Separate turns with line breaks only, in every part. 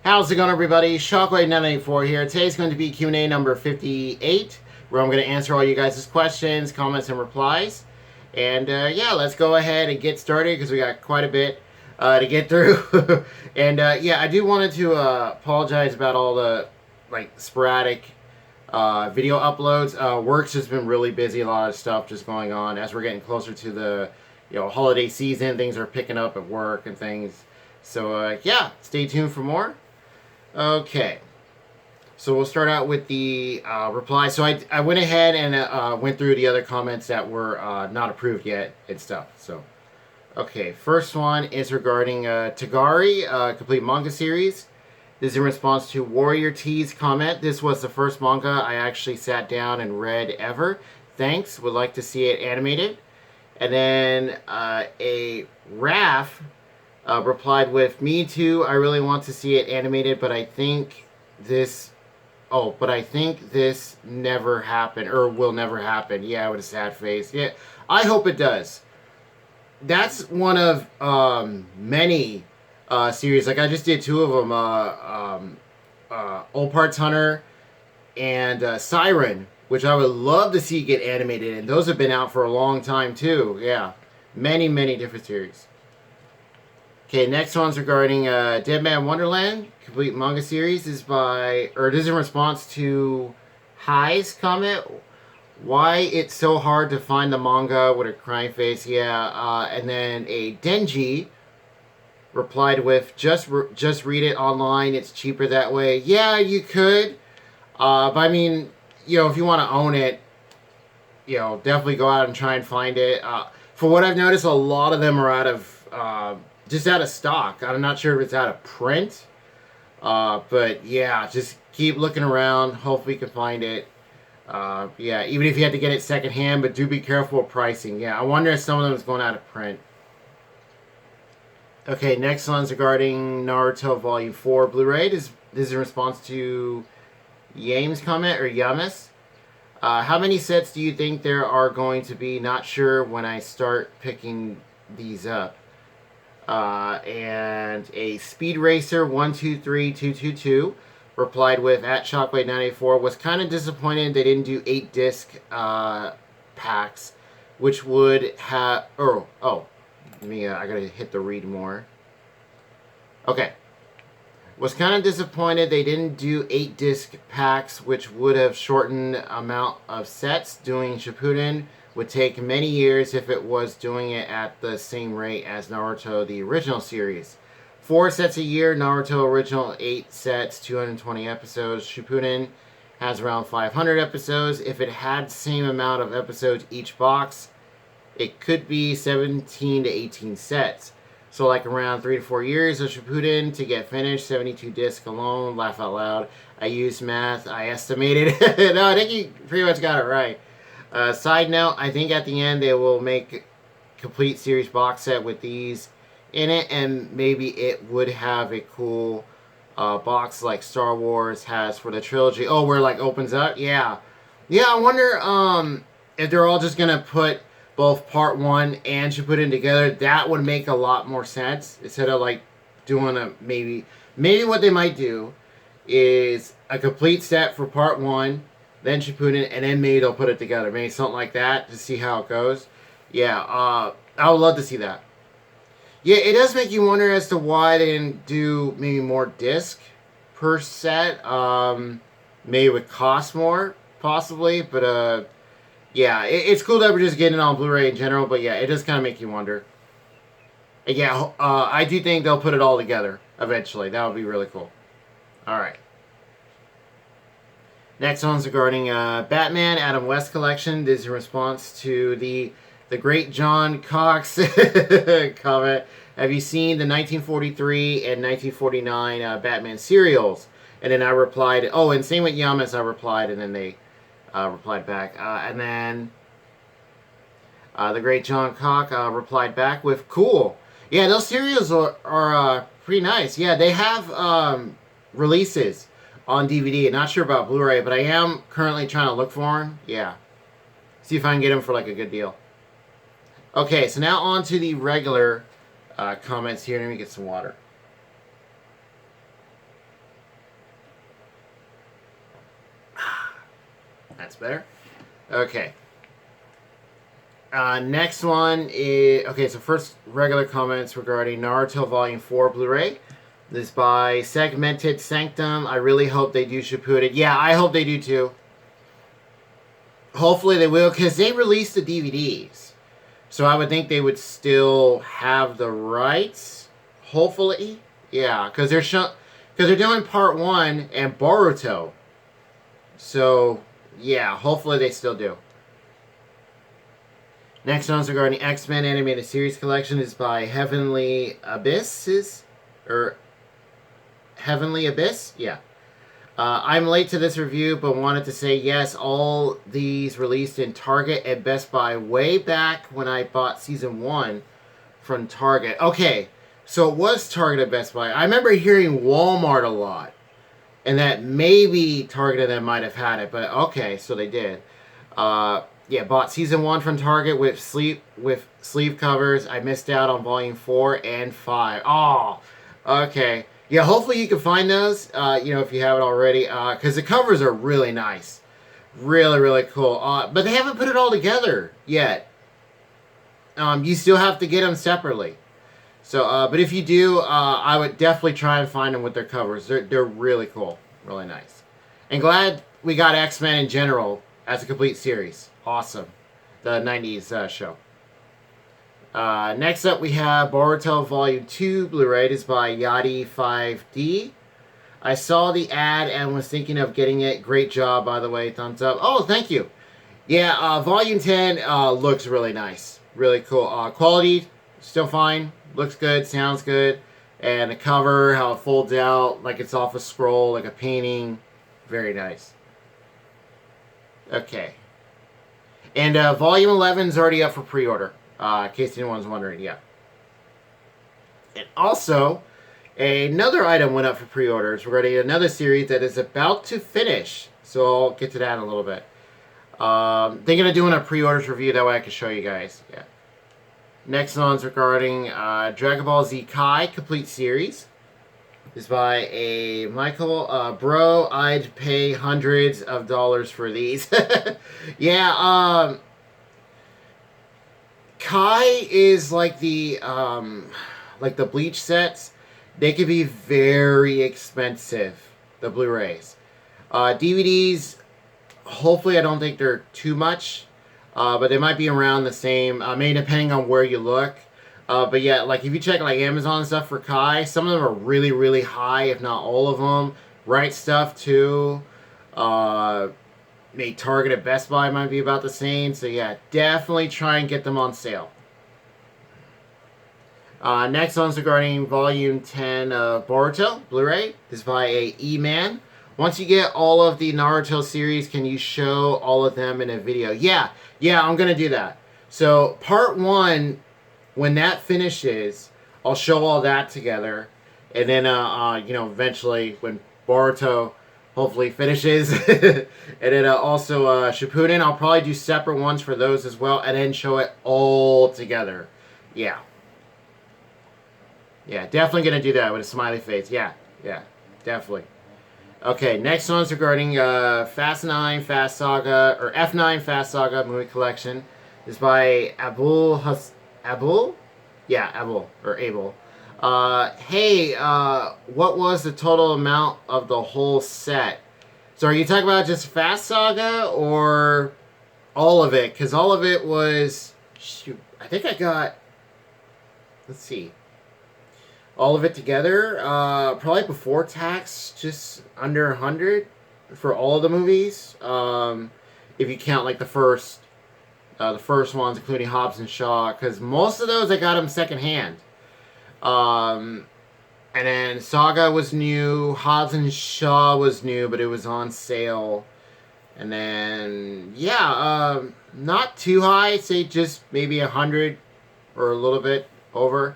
How's it going, everybody? Shockwave 984 here. Today's going to be Q&A number 58, where I'm going to answer all you guys' questions, comments, and replies. And yeah, let's go ahead and get started because we got quite a bit to get through. And yeah, I do wanted to apologize about all the sporadic video uploads. Work's just been really busy. A lot of stuff just going on as we're getting closer to the holiday season. Things are picking up at work and things. So yeah, stay tuned for more. Okay, so we'll start out with the reply. So I went ahead and went through the other comments that were not approved yet and stuff. So, okay, first one is regarding Tagari, complete manga series. This is in response to Warrior T's comment. This was the first manga I actually sat down and read ever. Thanks, would like to see it animated. And then a Raf replied with, "Me too. I really want to see it animated, but I think this never happened or will never happen." Yeah, with a sad face. Yeah, I hope it does. That's one of many series. Like I just did two of them. Old Parts Hunter and Siren, which I would love to see get animated, and those have been out for a long time too. Yeah, many different series. Okay, next one's regarding Dead Man Wonderland, complete manga series. This is in response to Hi's comment. Why it's so hard to find the manga with a crying face? Yeah, and then a Denji replied with, just read it online. It's cheaper that way. Yeah, you could, but I mean, if you want to own it, definitely go out and try and find it. For what I've noticed, a lot of them are out of just out of stock. I'm not sure if it's out of print. But yeah, just keep looking around. Hopefully you can find it. Yeah, even if you had to get it secondhand, but do be careful of pricing. Yeah, I wonder if some of them is going out of print. Okay, next one's regarding Naruto Volume 4 Blu-ray. This is in response to Yame's comment, or Yamas. How many sets do you think there are going to be? Not sure when I start picking these up. And a Speed Racer 123222 replied with, at Shockwave 984, was kind of disappointed they didn't do 8-disc packs, which would have I gotta hit the read more. Okay, was kind of disappointed they didn't do 8-disc packs, which would have shortened amount of sets. Doing Shippuden would take many years if it was doing it at the same rate as Naruto, the original series. 4 sets a year, Naruto original 8 sets, 220 episodes. Shippuden has around 500 episodes. If it had the same amount of episodes each box, it could be 17 to 18 sets. So like around 3 to 4 years of Shippuden to get finished, 72 discs alone, laugh out loud. I used math, I estimated. No, I think you pretty much got it right. Side note, I think at the end they will make complete series box set with these in it, and maybe it would have a cool box like Star Wars has for the trilogy. Oh, where it opens up? Yeah. Yeah, I wonder if they're all just going to put both Part 1 and Shippuden together. That would make a lot more sense instead of doing a maybe what they might do is a complete set for Part 1, then Shippuden, and then maybe they'll put it together. Maybe something like that to see how it goes. Yeah, I would love to see that. Yeah, it does make you wonder as to why they didn't do maybe more disc per set. Maybe it would cost more, possibly. But, yeah, it's cool that we're just getting it on Blu-ray in general. But, yeah, it does kind of make you wonder. And yeah, I do think they'll put it all together eventually. That would be really cool. All right. Next one's regarding Batman Adam West collection. This is in response to the great John Cox comment. Have you seen the 1943 and 1949 Batman serials? And then I replied, oh, and same with Yamas, I replied, and then they replied back. And then the great John Cox replied back with, cool. Yeah, those serials are pretty nice. Yeah, they have releases on DVD. Not sure about Blu-ray, but I am currently trying to look for them. Yeah. See if I can get them for a good deal. Okay, so now on to the regular comments here. Let me get some water. That's better. Okay. Next one is... Okay, so first regular comments regarding Naruto Volume 4 Blu-ray. This is by Segmented Sanctum. I really hope they do Shippuden. Yeah, I hope they do too. Hopefully they will, because they released the DVDs. So I would think they would still have the rights. Hopefully. Yeah, because they're doing Part 1 and Boruto. So, yeah, hopefully they still do. Next one's regarding X-Men Animated Series Collection is by Heavenly Abyss. Heavenly Abyss? Yeah. I'm late to this review, but wanted to say yes, all these released in Target and Best Buy way back when I bought Season 1 from Target. Okay, so it was Target and Best Buy. I remember hearing Walmart a lot, and that maybe Target and them might have had it, but okay, so they did. Yeah, bought Season 1 from Target with sleeve covers. I missed out on Volume 4 and 5. Oh, okay. Yeah, hopefully you can find those, if you haven't already, because the covers are really nice. Really, really cool. But they haven't put it all together yet. You still have to get them separately. So, but if you do, I would definitely try and find them with their covers. They're really cool. Really nice. And glad we got X-Men in general as a complete series. Awesome. The 90s show. Next up, we have Boruto Volume 2 Blu-ray. It is by Yadi 5D. I saw the ad and was thinking of getting it. Great job, by the way. Thumbs up. Oh, thank you. Yeah, Volume 10 looks really nice. Really cool. Quality, still fine. Looks good. Sounds good. And the cover, how it folds out like it's off a scroll, like a painting. Very nice. Okay. And Volume 11 is already up for pre-order. In case anyone's wondering, yeah. And also, another item went up for pre-orders regarding another series that is about to finish. So I'll get to that in a little bit. Thinking of doing a pre-orders review, that way I can show you guys. Yeah. Next one's regarding Dragon Ball Z Kai Complete Series. It's by a Michael. Bro, I'd pay hundreds of dollars for these. Yeah, Kai is like the Bleach sets. They can be very expensive, the Blu-rays. DVDs, hopefully I don't think they're too much, but they might be around the same, maybe depending on where you look. But yeah, like if you check like Amazon and stuff for Kai, some of them are really, really high, if not all of them. Right Stuff too. Maybe Target at Best Buy might be about the same. So yeah, definitely try and get them on sale. Next one's regarding Volume 10 of Boruto Blu-ray. This is by a E-Man. Once you get all of the Naruto series, can you show all of them in a video? Yeah, I'm going to do that. So Part 1, when that finishes, I'll show all that together. And then, eventually when Boruto hopefully finishes, and then also Shippuden, I'll probably do separate ones for those as well, and then show it all together. Yeah. Yeah, definitely going to do that with a smiley face. Yeah, definitely. Okay, next one's regarding Fast 9 Fast Saga, or F9 Fast Saga movie collection. This is by Abul. Yeah, Abul, or Abel. Hey, what was the total amount of the whole set? So are you talking about just Fast Saga, or all of it? Because all of it was, shoot, I think I got, let's see, all of it together, probably before tax, just under 100 for all of the movies. If you count like the first ones, including Hobbs and Shaw, because most of those I got them secondhand. And then Saga was new, Hobbs and Shaw was new, but it was on sale. And then not too high, say just maybe 100 or a little bit over.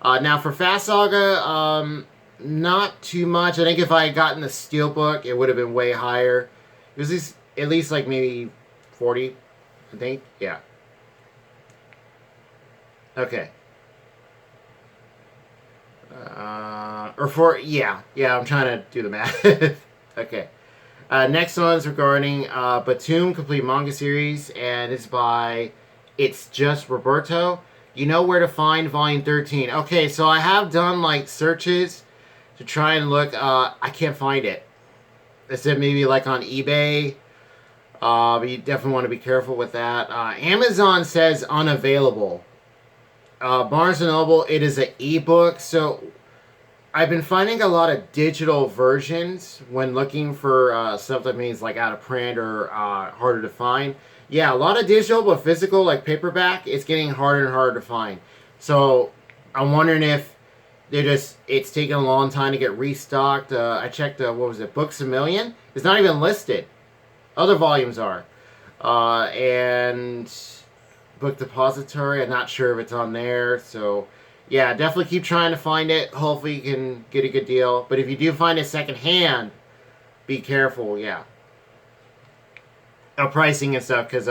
Now for Fast Saga, not too much. I think if I had gotten the Steelbook, it would have been way higher. It was at least like maybe 40, I think. Yeah. Okay. I'm trying to do the math. Okay. Next one's regarding Batum complete manga series, and it's by It's Just Roberto. You know where to find volume 13. Okay, so I have done like searches to try and look. I can't find it. I said maybe like on eBay. But you definitely want to be careful with that. Amazon says unavailable. Barnes & Noble, it is an ebook. So I've been finding a lot of digital versions when looking for stuff that means like out of print or harder to find. Yeah, a lot of digital, but physical, like paperback, it's getting harder and harder to find. So I'm wondering if it's taking a long time to get restocked. I checked, what was it, Books A Million? It's not even listed. Other volumes are. And Book Depository, I'm not sure if it's on there. So, yeah, definitely keep trying to find it. Hopefully you can get a good deal. But if you do find it secondhand, be careful, yeah. Pricing and stuff, because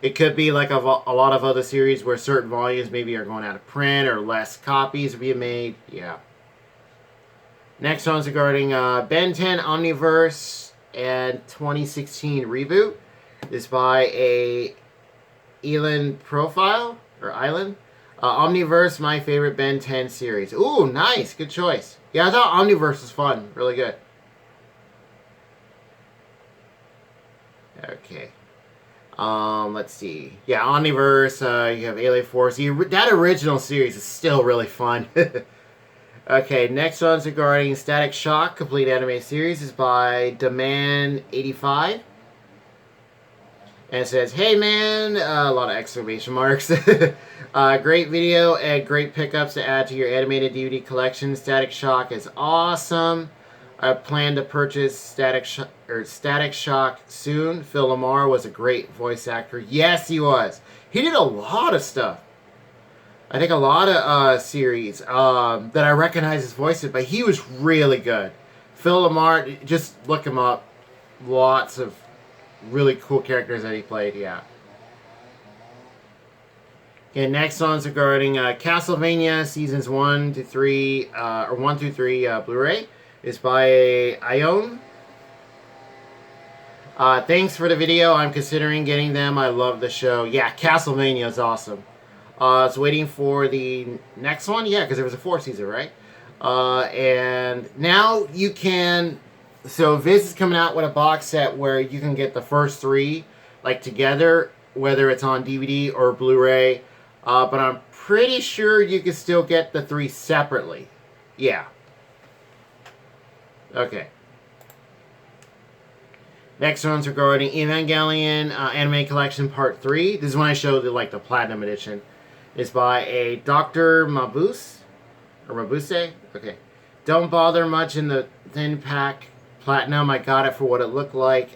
it could be like a lot of other series where certain volumes maybe are going out of print or less copies are being made. Yeah. Next one's regarding Ben 10 Omniverse and 2016 reboot. It's by a Island Profile or Island. Omniverse, my favorite Ben 10 series. Ooh, nice, good choice. Yeah, I thought Omniverse was fun, really good. Okay. Let's see. Yeah, Omniverse, you have Alien Force. That original series is still really fun. Okay, next one's regarding Static Shock, complete anime series. Is by Demand85. And it says, hey man, a lot of exclamation marks. Great video and great pickups to add to your animated DVD collection. Static Shock is awesome. I plan to purchase Static Shock soon. Phil Lamar was a great voice actor. Yes, he was. He did a lot of stuff. I think a lot of series that I recognize his voices, but he was really good. Phil Lamar, just look him up. Lots of really cool characters that he played, yeah. Okay, next one's regarding Castlevania Seasons 1 to 3, or 1 through 3 Blu-ray. It's by Ione. Thanks for the video. I'm considering getting them. I love the show. Yeah, Castlevania is awesome. I was waiting for the next one. Yeah, because there was a 4th season, right? And now you can... So Viz is coming out with a box set where you can get the first 3 like together, whether it's on DVD or Blu-ray. But I'm pretty sure you can still get the 3 separately. Yeah. Okay. Next one's regarding Evangelion Anime Collection Part 3. This is when I showed the Platinum Edition. It's by a Dr. Mabuse. Or Mabuse? Okay. Don't bother much in the thin pack Platinum. I got it for what it looked like.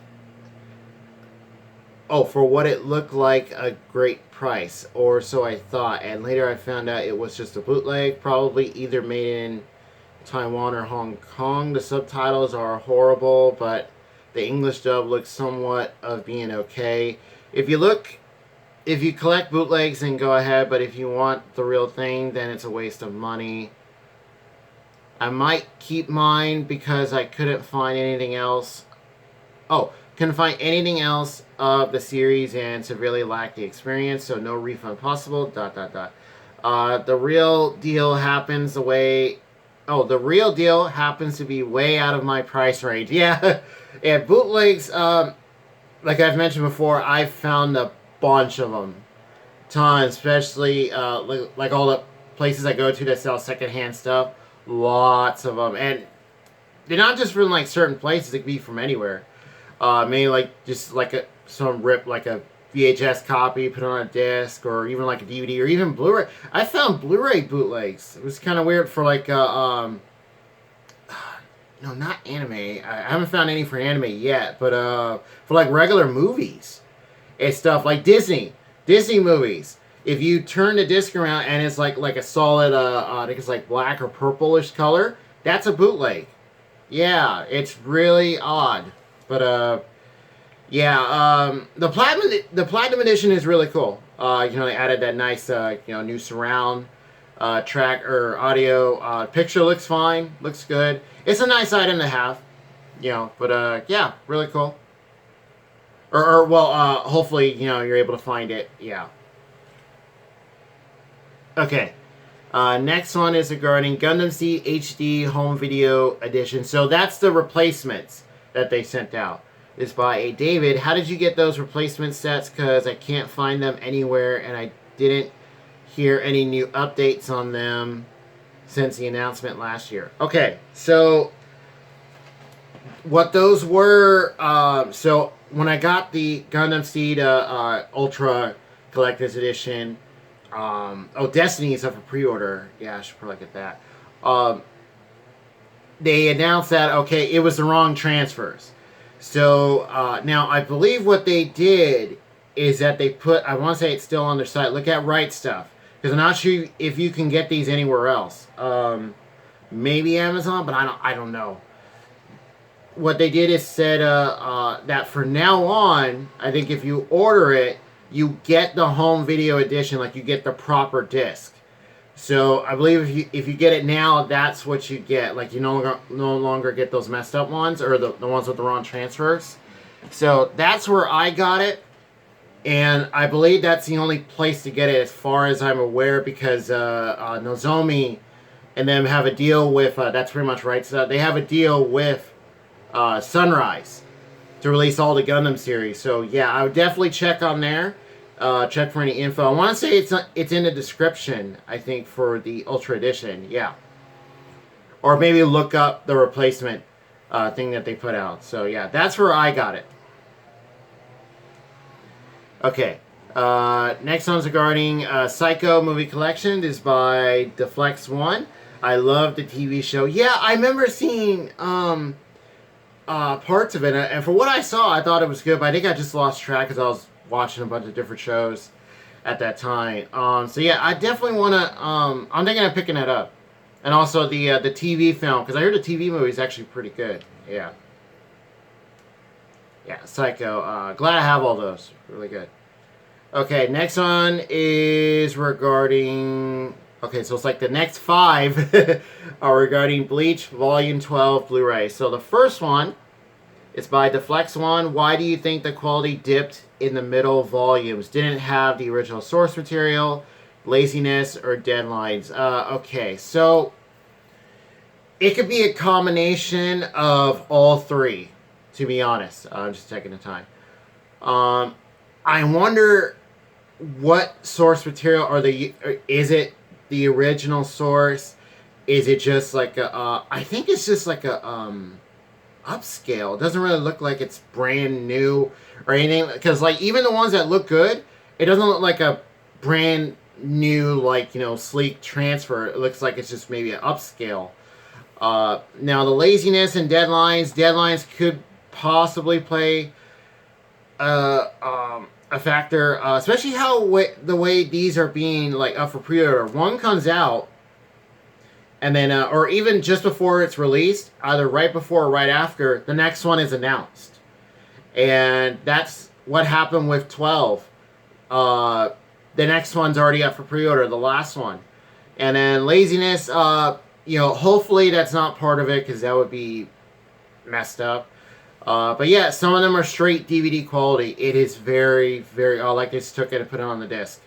Oh, for what it looked like, a great price. Or so I thought. And later I found out it was just a bootleg. Probably either made in Taiwan or Hong Kong. The subtitles are horrible, but the English dub looks somewhat of being okay. If you collect bootlegs, then go ahead, but if you want the real thing, then it's a waste of money. I might keep mine because I couldn't find anything else. Oh, couldn't find anything else of the series and severely lacked the experience, so no refund possible, ... The real deal happens the real deal happens to be way out of my price range. Yeah, yeah, bootlegs, like I've mentioned before, I've found a bunch of them. Tons, especially like all the places I go to that sell secondhand stuff. Lots of them. And they're not just from certain places, they can be from anywhere. Maybe just some rip, like a VHS copy, put on a disc, or even a DVD, or even Blu-ray. I found Blu-ray bootlegs. It was kind of weird for no, not anime. I haven't found any for anime yet, but for regular movies and stuff like Disney movies. If you turn the disc around and it's like a solid, I think it's black or purplish color, that's a bootleg. Yeah, it's really odd, but yeah, the platinum edition is really cool. They added that nice, new surround track or audio. Picture looks fine, looks good. It's a nice item to have. But yeah, really cool. Or hopefully, you're able to find it. Yeah. Okay. Next one is regarding Gundam Seed HD Home Video Edition. So that's the replacements that they sent out. It's by a David. How did you get those replacement sets? Because I can't find them anywhere, and I didn't hear any new updates on them since the announcement last year. Okay, so what those were, so when I got the Gundam Seed Ultra Collector's Edition, Destiny is up for pre-order. Yeah, I should probably get that. They announced that, okay, it was the wrong transfers. So, now I believe what they did is that they put, I want to say it's still on their site, look at Right Stuff. Because I'm not sure if you can get these anywhere else. Maybe Amazon, but I don't know. What they did is said that for now on, I think if you order it, you get the home video edition, like you get the proper disc. So I believe if you get it now, that's what you get. Like you no longer get those messed up ones or the ones with the wrong transfers. So that's where I got it. And I believe that's the only place to get it as far as I'm aware, because Nozomi and them have a deal with, that's pretty much right. So they have a deal with Sunrise to release all the Gundam series. So yeah, I would definitely check on there. Check for any info. I want to say it's in the description, I think, for the Ultra Edition. Yeah. Or maybe look up the replacement thing that they put out. So yeah, that's where I got it. Okay. Next one's regarding Psycho movie collection. This is by Deflex1. I love the TV show. Yeah, I remember seeing parts of it, and for what I saw, I thought it was good, but I think I just lost track because I was watching a bunch of different shows at that time. So yeah, I definitely want to, I'm thinking of picking that up. And also the TV film, because I heard the TV movie is actually pretty good. Yeah. Yeah, Psycho. Glad I have all those. Really good. Okay, next one is regarding... Okay, so it's like the next 5 are regarding Bleach Volume 12 Blu-ray. So the first one is by Deflex1. Why do you think the quality dipped in the middle volumes? Didn't have the original source material, laziness, or deadlines? Okay, so it could be a combination of all three, to be honest. I'm just taking the time. I wonder what source material is it the original source? Is it just like I think it's just like a upscale. It doesn't really look like it's brand new or anything, because like even the ones that look good, it doesn't look like a brand new, like, sleek transfer. It looks like it's just maybe an upscale. Now the laziness and deadlines could possibly play a factor, especially the way these are being like up for pre-order. One comes out, and then, or even just before it's released, either right before or right after, the next one is announced. And that's what happened with 12. The next one's already up for pre-order, the last one. And then laziness, hopefully that's not part of it, because that would be messed up. But yeah, some of them are straight DVD quality. It is very, very, like they just took it and put it on the disc.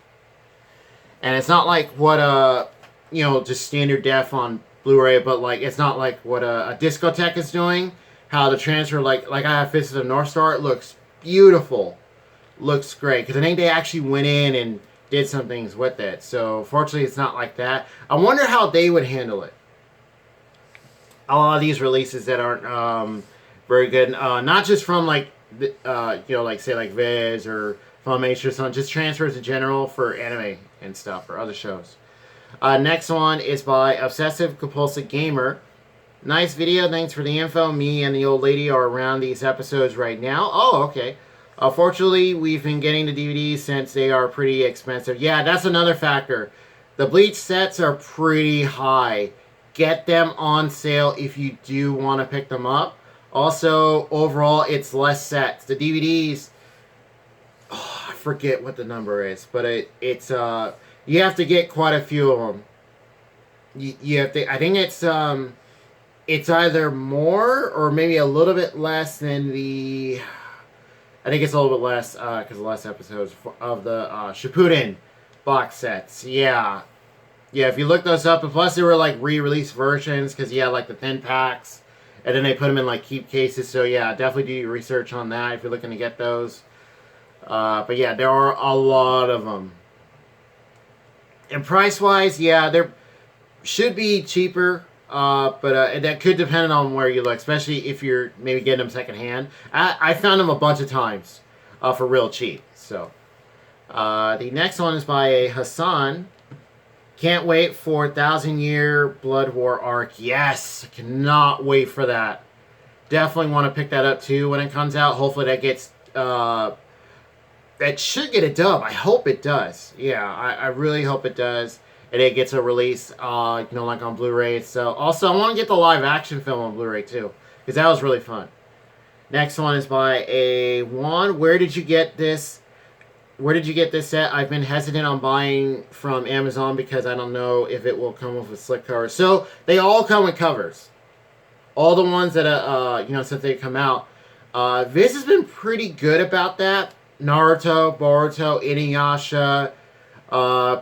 And it's not like what, just standard def on Blu-ray, but like, it's not like what a Discotech is doing. How the transfer, like I have Fist of the North Star, it looks beautiful. Looks great. Because I think they actually went in and did some things with it. So, fortunately, it's not like that. I wonder how they would handle it. A lot of these releases that aren't, very good. Not just from like, like say like Viz or Funimation or something, just transfers in general for anime and stuff or other shows. Next one is by Obsessive Compulsive Gamer. Nice video. Thanks for the info. Me and the old lady are around these episodes right now. Oh, okay. Fortunately, we've been getting the DVDs since they are pretty expensive. Yeah, that's another factor. The Bleach sets are pretty high. Get them on sale if you do want to pick them up. Also, overall, it's less sets. The DVDs, I forget what the number is, but it's you have to get quite a few of them. You have to, I think it's it's either more or maybe a little bit less than the... I think it's a little bit less because the last episodes of the Shippuden box sets. Yeah. Yeah, if you look those up, and plus they were like re-release versions because you had like the thin packs, and then they put them in like keep cases. So yeah, definitely do your research on that if you're looking to get those. But yeah, there are a lot of them. And price-wise, yeah, there should be cheaper, but that could depend on where you look, especially if you're maybe getting them secondhand. I found them a bunch of times for real cheap. So the next one is by a Hassan. Can't wait for 1,000 Year Blood War arc. Yes, cannot wait for that. Definitely want to pick that up too when it comes out. Hopefully that gets that should get a dub. I hope it does. Yeah, I really hope it does. And it gets a release, like on Blu-ray. So also, I want to get the live action film on Blu-ray too, because that was really fun. Next one is by a Juan. Where did you get this? Where did you get this set? I've been hesitant on buying from Amazon because I don't know if it will come with a slick cover. So they all come with covers. All the ones that since they come out. This has been pretty good about that. Naruto, Boruto, Inuyasha,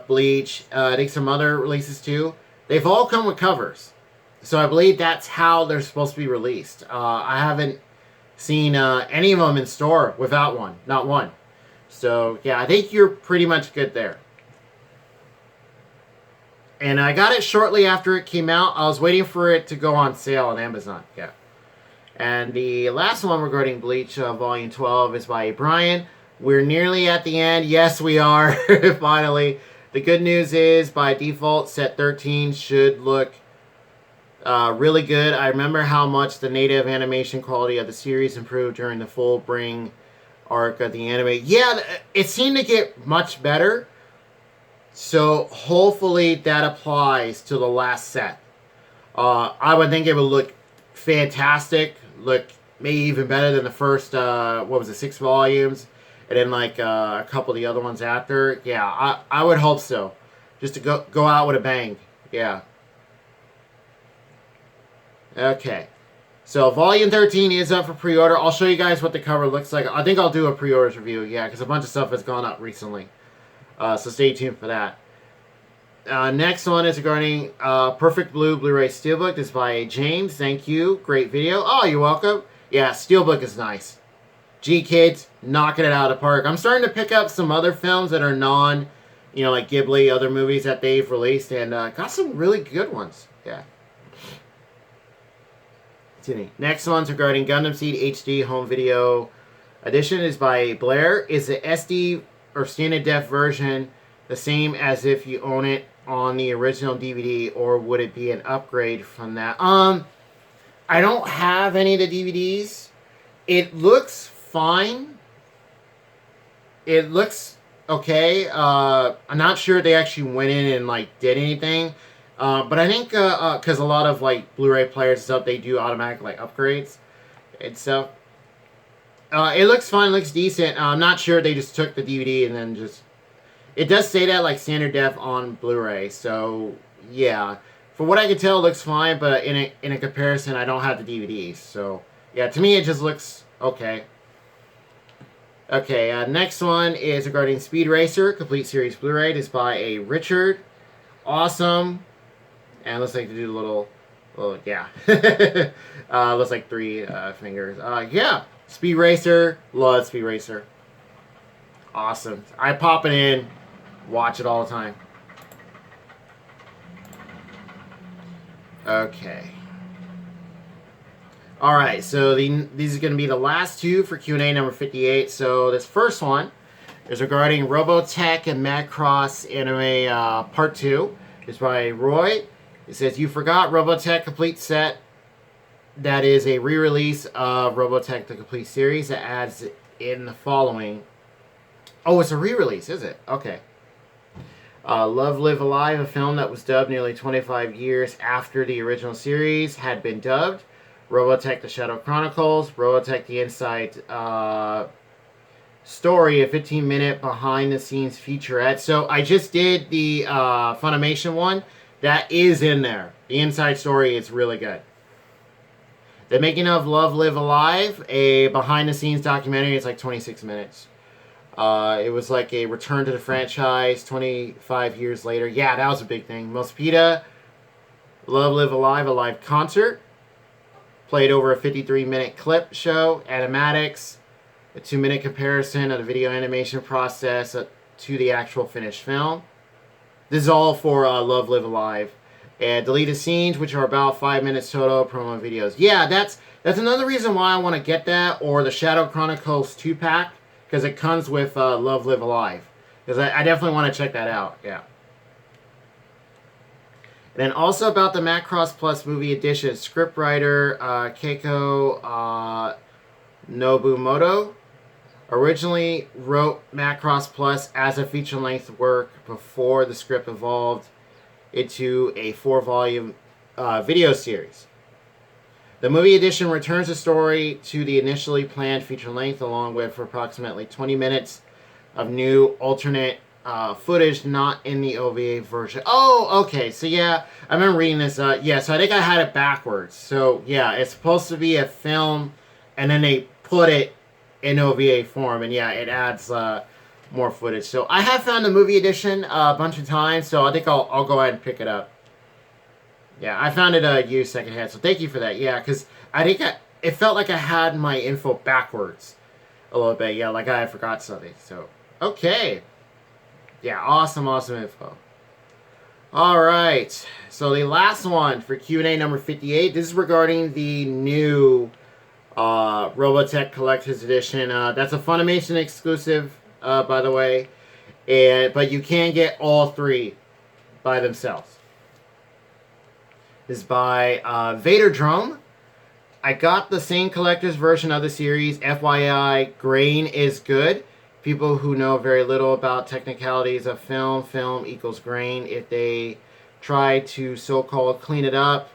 Bleach, I think some other releases too. They've all come with covers. So I believe that's how they're supposed to be released. I haven't seen any of them in store without one. Not one. So yeah, I think you're pretty much good there. And I got it shortly after it came out. I was waiting for it to go on sale on Amazon. Yeah. And the last one regarding Bleach Volume 12 is by Brian. We're nearly at the end. Yes, we are. Finally. The good news is, by default, set 13 should look really good. I remember how much the native animation quality of the series improved during the full bring arc of the anime. Yeah, it seemed to get much better. So hopefully that applies to the last set. I would think it would look fantastic. Look maybe even better than the first, 6 volumes. And then like a couple of the other ones after. Yeah, I would hope so. Just to go out with a bang. Yeah. Okay. So Volume 13 is up for pre-order. I'll show you guys what the cover looks like. I think I'll do a pre-orders review. Yeah, because a bunch of stuff has gone up recently. So stay tuned for that. Next one is regarding Perfect Blue Blu-ray Steelbook. This is by James. Thank you. Great video. Oh, you're welcome. Yeah, Steelbook is nice. G-Kids, knocking it out of the park. I'm starting to pick up some other films that are like Ghibli, other movies that they've released, and got some really good ones. Yeah. Next one's regarding Gundam Seed HD Home Video Edition is by Blair. Is the SD or standard def version the same as if you own it on the original DVD, or would it be an upgrade from that? I don't have any of the DVDs. It looks fine. It looks okay. I'm not sure they actually went in and did anything. But I think because a lot of Blu-ray players and stuff, they do automatic upgrades and stuff. It looks fine, looks decent. I'm not sure they just took the DVD and then just... It does say that standard def on Blu-ray, so yeah. For what I can tell, it looks fine, but in a comparison, I don't have the DVDs, so yeah. To me, it just looks okay. Okay, next one is regarding Speed Racer Complete Series Blu-ray. This is by a Richard. Awesome. And it looks like they do a little yeah. Looks like 3 fingers. Yeah. Speed Racer. Love Speed Racer. Awesome. I pop it in. Watch it all the time. Okay. Alright, so these are going to be the last two for Q&A number 58. So this first one is regarding Robotech and Macross Anime Part 2. It's by Roy. It says, you forgot Robotech Complete Set. That is a re-release of Robotech the Complete Series that adds in the following. Oh, it's a re-release, is it? Okay. Love, Live, Alive, a film that was dubbed nearly 25 years after the original series had been dubbed. Robotech The Shadow Chronicles. Robotech The Inside Story, a 15-minute behind-the-scenes featurette. So I just did the Funimation one. That is in there. The Inside Story is really good. The Making of Love, Live Alive, a behind-the-scenes documentary. It's like 26 minutes. It was like a return to the franchise 25 years later. Yeah, that was a big thing. Mospita, Love, Live Alive, a live concert. Played over a 53-minute clip show. Animatics, a 2-minute comparison of the video animation process to the actual finished film. This is all for Love, Live Alive. And deleted scenes, which are about 5 minutes total, promo videos. Yeah, that's another reason why I want to get that, or the Shadow Chronicles 2-pack, because it comes with Love, Live Alive. Because I definitely want to check that out, yeah. And then also about the Macross Plus movie edition, scriptwriter Keiko Nobumoto originally wrote Macross Plus as a feature-length work before the script evolved into a 4-volume video series. The movie edition returns the story to the initially planned feature-length, along with approximately 20 minutes of new alternate footage not in the OVA version. Oh, okay. So, yeah, I remember reading this. Yeah, so I think I had it backwards. So, yeah, it's supposed to be a film, and then they put it in OVA form, and, yeah, it adds more footage. So, I have found the movie edition a bunch of times, so I think I'll go ahead and pick it up. Yeah, I found it used secondhand, so thank you for that. Yeah, because I think it felt like I had my info backwards a little bit. Yeah, like I forgot something. So, okay. Yeah, awesome info. Alright, so the last one for Q&A number 58. This is regarding the new Robotech Collector's Edition. That's a Funimation exclusive, by the way. But you can get all 3 by themselves. This is by Vaderdrome. I got the same collector's version of the series. FYI, grain is good. People who know very little about technicalities of film equals grain. If they try to so-called clean it up,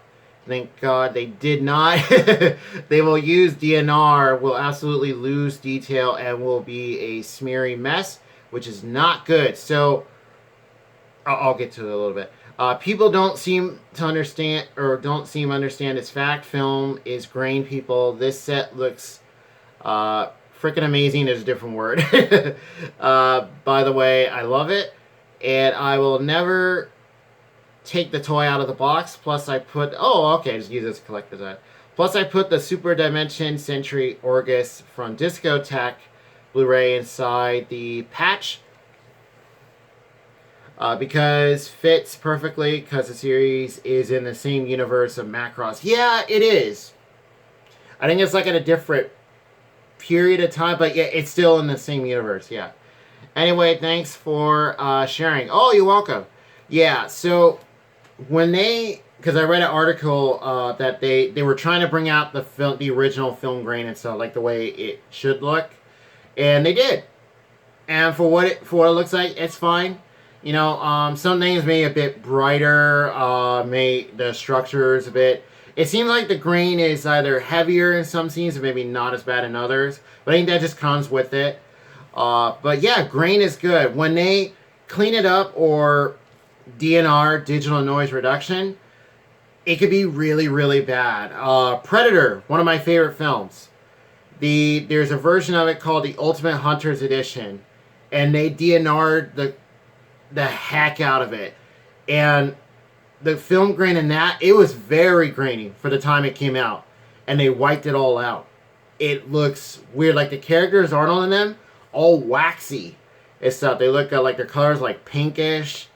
thank God they did not. They will use DNR, will absolutely lose detail, and will be a smeary mess, which is not good. So, I'll get to it a little bit. People don't seem to understand, this fact. Film is grain, people. This set looks freaking amazing is a different word. By the way, I love it. And I will never take the toy out of the box. Plus I put... Oh, okay. Just use this collector's item. Plus I put the Super Dimension Century Orgus from Discotech Blu-ray inside the patch. Because fits perfectly. Because the series is in the same universe of Macross. Yeah, it is. I think it's like in a different period of time, but yeah, it's still in the same universe, yeah. Anyway, thanks for sharing. Oh, you're welcome. Yeah, so when because I read an article that they were trying to bring out the original film grain and stuff, like the way it should look, and they did. And for what it looks like, it's fine. You know, some things may be a bit brighter, the structures a bit. It seems like the grain is either heavier in some scenes and maybe not as bad in others. But I think that just comes with it. But yeah, grain is good. When they clean it up or DNR, digital noise reduction, it could be really, really bad. Predator, one of my favorite films. There's a version of it called the Ultimate Hunter's Edition. And they DNR'd the heck out of it. And the film grain in that, it was very grainy for the time it came out. And they wiped it all out. It looks weird. Like the characters aren't on them, all waxy and stuff. They look like their colors like pinkish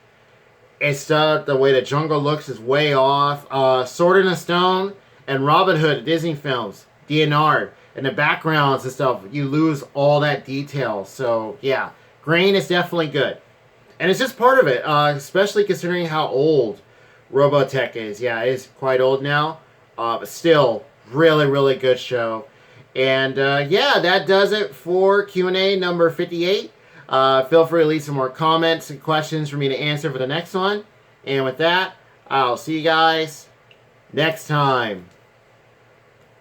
and stuff. The way the jungle looks is way off. Sword in the Stone and Robin Hood, Disney films, DNR. And the backgrounds and stuff, you lose all that detail. So yeah, grain is definitely good. And it's just part of it, especially considering how old Robotech is. Yeah, it is quite old now, but still, really, really good show. And yeah, that does it for Q&A number 58. Feel free to leave some more comments and questions for me to answer for the next one. And with that, I'll see you guys next time.